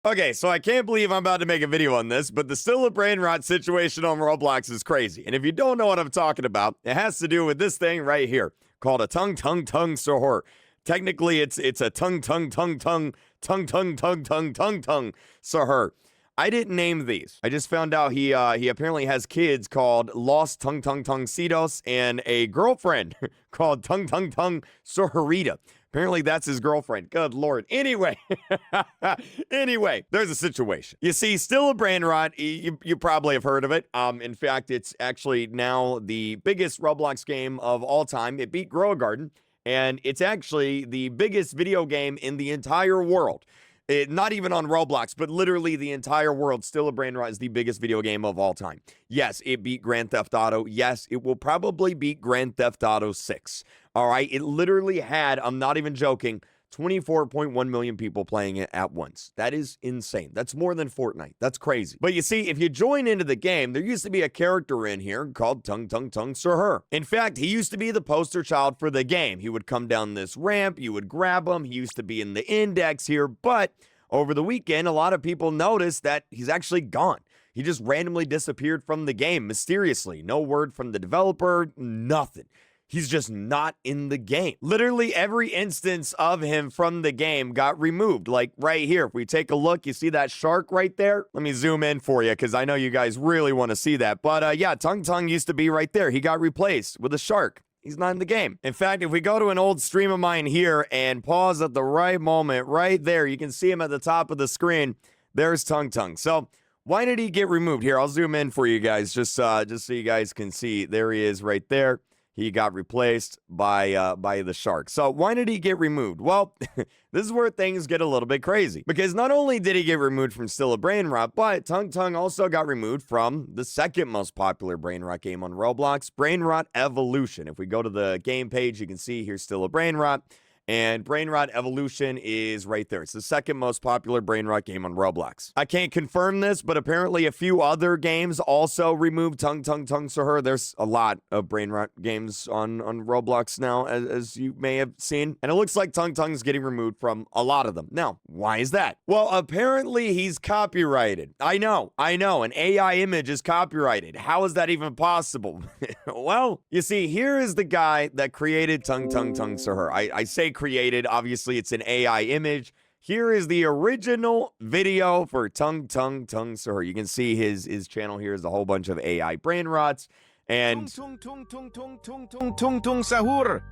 Okay, so I can't believe I'm about to make a video on this, but the still a brain rot situation on Roblox is crazy. And if you don't know what I'm talking about, it has to do with this thing right here called a Tung Tung Sahur. Technically, it's a Tung Tung Sahur. I didn't name these. I just found out he apparently has kids called Lost Tung Cedos and a girlfriend called Tung Sahurita. Apparently, that's his girlfriend. Good Lord. Anyway, there's a situation. You see, still a brain rot. You probably have heard of it. In fact, it's actually now the biggest Roblox game of all time. It beat Grow a Garden, and it's actually the biggest video game in the entire world. Not even on Roblox, but literally the entire world. Still a brain rot is the biggest video game of all time. Yes, it beat Grand Theft Auto. Yes, it will probably beat Grand Theft Auto 6. All right, it literally had, I'm not even joking, 24.1 million people playing it at once. That is insane. That's more than Fortnite. That's crazy. But you see, if you join into the game, there used to be a character in here called Tung Sahur. In fact, he used to be the poster child for the game. He would come down this ramp, you would grab him. He used to be in the index here, but over the weekend, a lot of people noticed that he's actually gone. He just randomly disappeared from the game mysteriously. No word from the developer, nothing. He's just not in the game. Literally every instance of him from the game got removed. Like right here, if we take a look, you see that shark right there? Let me zoom in for you because I know you guys really want to see that. But yeah, Tung used to be right there. He got replaced with a shark. He's not in the game. In fact, if we go to an old stream of mine here and pause at the right moment, right there, you can see him at the top of the screen. There's Tung. So why did he get removed? Here, I'll zoom in for you guys just so you guys can see. There he is right there. He got replaced by the shark. So why did he get removed? Well, this is where things get a little bit crazy. Because not only did he get removed from Still a Brain Rot, but Tung also got removed from the second most popular Brain Rot game on Roblox, Brain Rot Evolution. If we go to the game page, you can see here's Still a Brain Rot. And Brain Rot Evolution is right there. It's the second most popular Brain Rot game on Roblox. I can't confirm this, but apparently a few other games also removed Tung Sahur. There's a lot of Brain Rot games on Roblox now, as you may have seen. And it looks like Tung's getting removed from a lot of them. Now, why is that? Well, apparently he's copyrighted. I know. An AI image is copyrighted. How is that even possible? Well, you see, here is the guy that created Tung Sahur. I say created. Obviously, it's an AI image. Here is the original video for Tung Sahur. You can see his channel here is a whole bunch of AI brain rots. And Tung Sahur.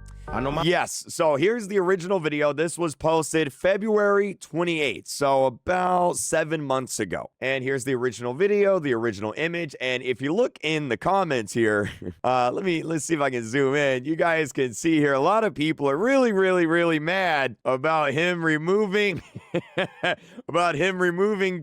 Yes, so here's the original video. This was posted February 28th, so about 7 months ago. And here's the original video, the original image. And if you look in the comments here, let's see if I can zoom in. You guys can see here a lot of people are really mad about him removing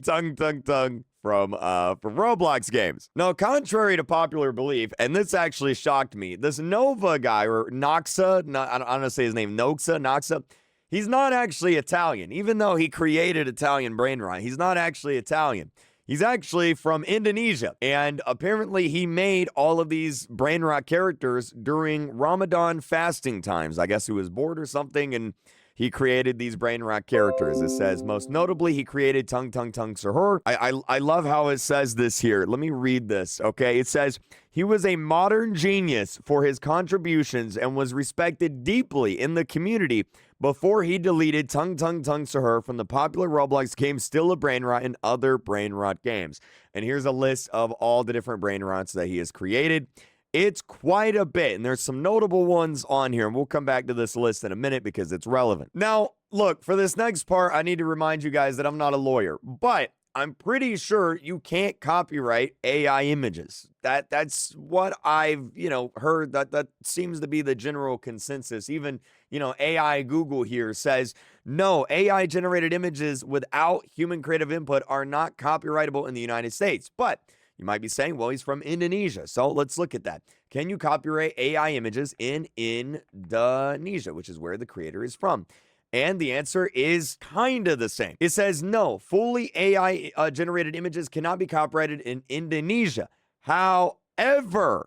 Tung from Roblox games. Now, contrary to popular belief, and this actually shocked me, this Nova guy, or Noxa, I don't know say his name, Noxa, he's not actually Italian. Even though he created Italian brain rot, he's not actually Italian. He's actually from Indonesia, and apparently he made all of these brain rot characters during Ramadan fasting times. I guess he was bored or something, and he created these brain rot characters. It says, most notably, he created Tung Sahur. I love how it says this here. Let me read this, okay? It says, he was a modern genius for his contributions and was respected deeply in the community before he deleted Tung Sahur from the popular Roblox game Still a Brain Rot and other brain rot games. And here's a list of all the different brain rots that he has created. It's quite a bit, and there's some notable ones on here, and we'll come back to this list in a minute because it's relevant. Now, look, for this next part, I need to remind you guys that I'm not a lawyer, but I'm pretty sure you can't copyright AI images. That's what I've, heard. That seems to be the general consensus. Even, AI Google here says, no, AI-generated images without human creative input are not copyrightable in the United States, but you might be saying, well, he's from Indonesia. So let's look at that. Can you copyright AI images in Indonesia, which is where the creator is from? And the answer is kind of the same. It says, no, fully AI generated images cannot be copyrighted in Indonesia. However,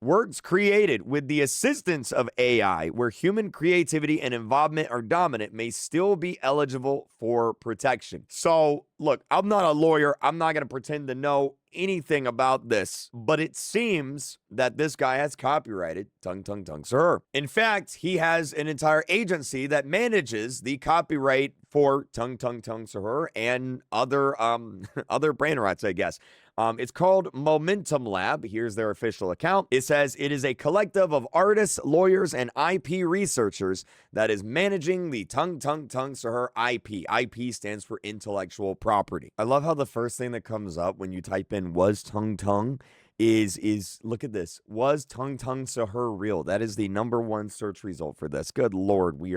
Works created with the assistance of AI, where human creativity and involvement are dominant, may still be eligible for protection. So, look, I'm not a lawyer. I'm not going to pretend to know anything about this, but it seems that this guy has copyrighted Tung Tung Tung Sahur. In fact, he has an entire agency that manages the copyright for Tung Tung Tung Sahur and other other brain rots, I guess. It's called Momentum Lab. Here's their official account. It says it is a collective of artists, lawyers, and IP researchers that is managing the Tung Tung Tung Sahur IP. IP stands for intellectual property. I love how the first thing that comes up when you type in "was Tung Tung" is look at this. Was Tung Tung Sahur real? That is the #1 search result for this. Good Lord, we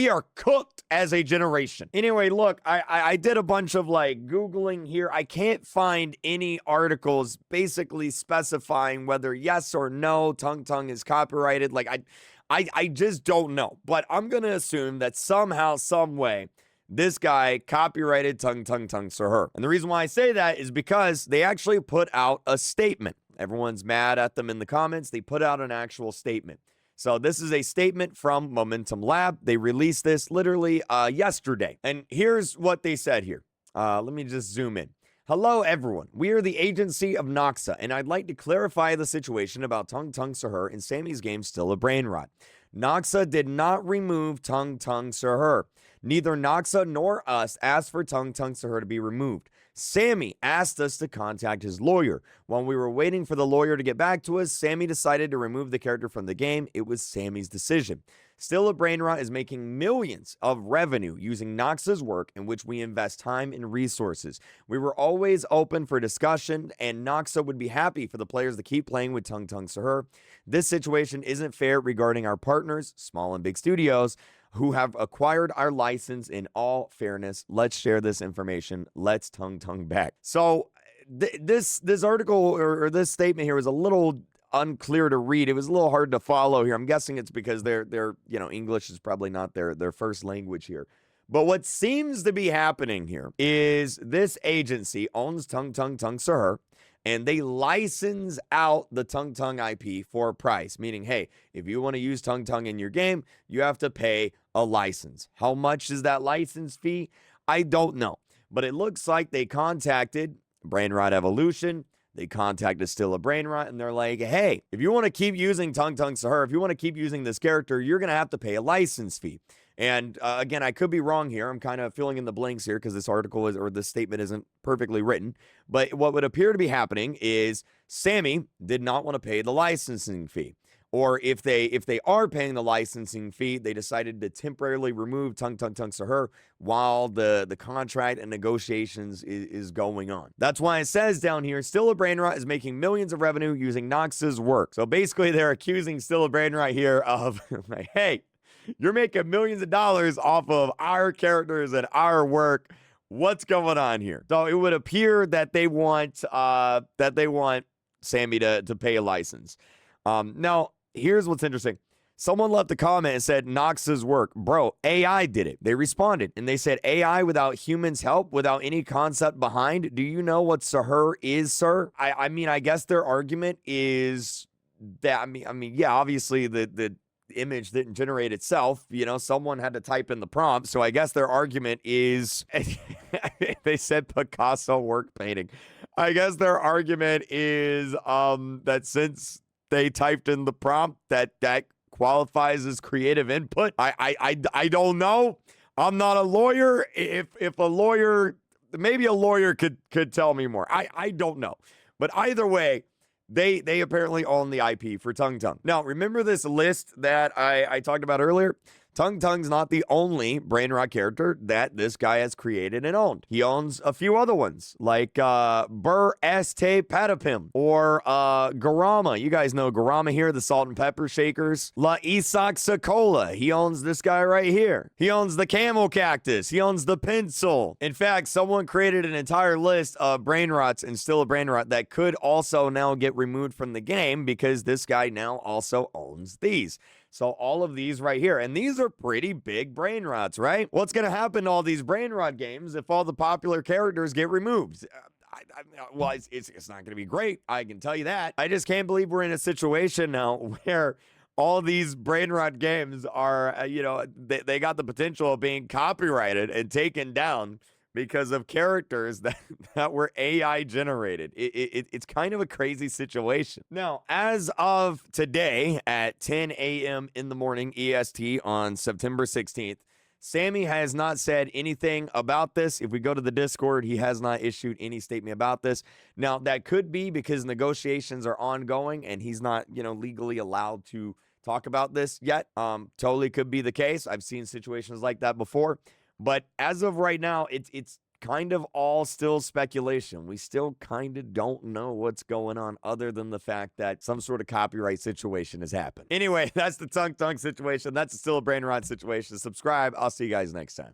are cooked as a generation. Anyway, look, I did a bunch of like Googling here. I can't find any articles basically specifying whether yes or no Tung Tung is copyrighted. Like I just don't know. But I'm gonna assume that somehow, some way, this guy copyrighted Tung Tung Tung Sahur. And the reason why I say that is because they actually put out a statement. Everyone's mad at them in the comments. They put out an actual statement. So this is a statement from Momentum Lab. They released this literally yesterday. And here's what they said here. Let me just zoom in. Hello, everyone. We are the agency of Noxa, and I'd like to clarify the situation about Tung Tung Sahur in Sammy's game Still a Brain Rot. Noxa did not remove Tung Tung Sahur. Neither Noxa nor us asked for Tung Tung Sahur to be removed. Sammy asked us to contact his lawyer. While we were waiting for the lawyer to get back to us, Sammy decided to remove the character from the game. It was Sammy's decision. Still a Brain Rot is making millions of revenue using Noxa's work in which we invest time and resources. We were always open for discussion, and Noxa would be happy for the players to keep playing with Tung Tung Sahur. This situation isn't fair regarding our partners, small and big studios, who have acquired our license. In all fairness, let's share this information. Let's Tung Tung back. So this article or this statement here was a little unclear to read. It was a little hard to follow here. I'm guessing it's because they're English is probably not their first language here. But what seems to be happening here is this agency owns Tung Tung Tung Sahur, and they license out the Tung Tung IP for a price, meaning, hey, if you want to use Tung Tung in your game, you have to pay a license. How much is that license fee? I don't know. But it looks like they contacted Brain Rot Evolution. They contacted Still a Brain Rot, and they're like, hey, if you want to keep using Tung Tung Sahur, if you want to keep using this character, you're going to have to pay a license fee. And again, I could be wrong here. I'm kind of filling in the blanks here because this article or this statement isn't perfectly written. But what would appear to be happening is Sammy did not want to pay the licensing fee. Or if they are paying the licensing fee, they decided to temporarily remove Tung Tung Tung Sahur while the contract and negotiations is going on. That's why it says down here, Still a Brain Rot is making millions of revenue using Noxa's work. So basically, they're accusing Still a Brain Rot here of, like, hey, you're making millions of dollars off of our characters and our work. What's going on here? So it would appear that they want Sammy to pay a license. Now, here's what's interesting. Someone left a comment and said, Noxa's work. Bro, AI did it. They responded, and they said, AI without humans' help, without any concept behind. Do you know what Sahur is, sir? I mean, I guess their argument is that, I mean, yeah, obviously the image didn't generate itself. You know, someone had to type in the prompt. So I guess their argument is, they said Picasso work painting. I guess their argument is that since they typed in the prompt, that qualifies as creative input. I don't know. I'm not a lawyer. If a lawyer, maybe a lawyer could tell me more. I don't know. But either way, they apparently own the IP for Tung Tung. Now, remember this list that I talked about earlier? Tung Tung's not the only Brain Rot character that this guy has created and owned. He owns a few other ones, like Burr Este Patapim or Garama. You guys know Garama here, the salt and pepper shakers. La Isak Sakola. He owns this guy right here. He owns the camel cactus. He owns the pencil. In fact, someone created an entire list of Brain Rots and Still a Brain Rot that could also now get removed from the game because this guy now also owns these. So all of these right here, and these are pretty big brain rots, right? What's going to happen to all these brain rot games if all the popular characters get removed? well, it's not going to be great. I can tell you that. I just can't believe we're in a situation now where all these brain rot games are, they got the potential of being copyrighted and taken down because of characters that were AI generated. It's kind of a crazy situation. Now, as of today at 10 a.m. in the morning EST on September 16th, Sammy has not said anything about this. If we go to the Discord, he has not issued any statement about this. Now, that could be because negotiations are ongoing and he's not, legally allowed to talk about this yet. Totally could be the case. I've seen situations like that before. But as of right now, it's kind of all still speculation. We still kind of don't know what's going on other than the fact that some sort of copyright situation has happened. Anyway, that's the Tung Tung situation. That's still a brain rot situation. Subscribe. I'll see you guys next time.